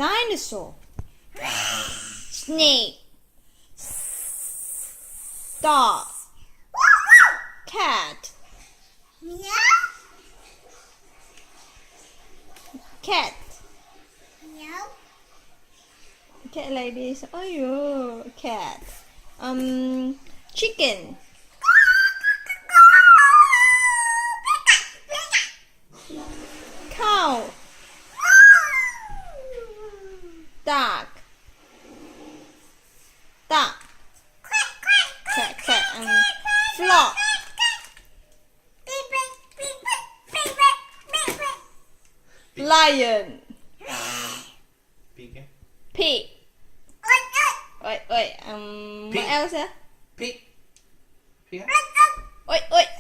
dinosaur, snake, dog, cat, cat. Cat like this. Oh, you cat. Chicken. Cow. Duck. Duck. Cat. Frog. Lion. Pig. Pig. Wait. What else? Pig. Pig. Wait.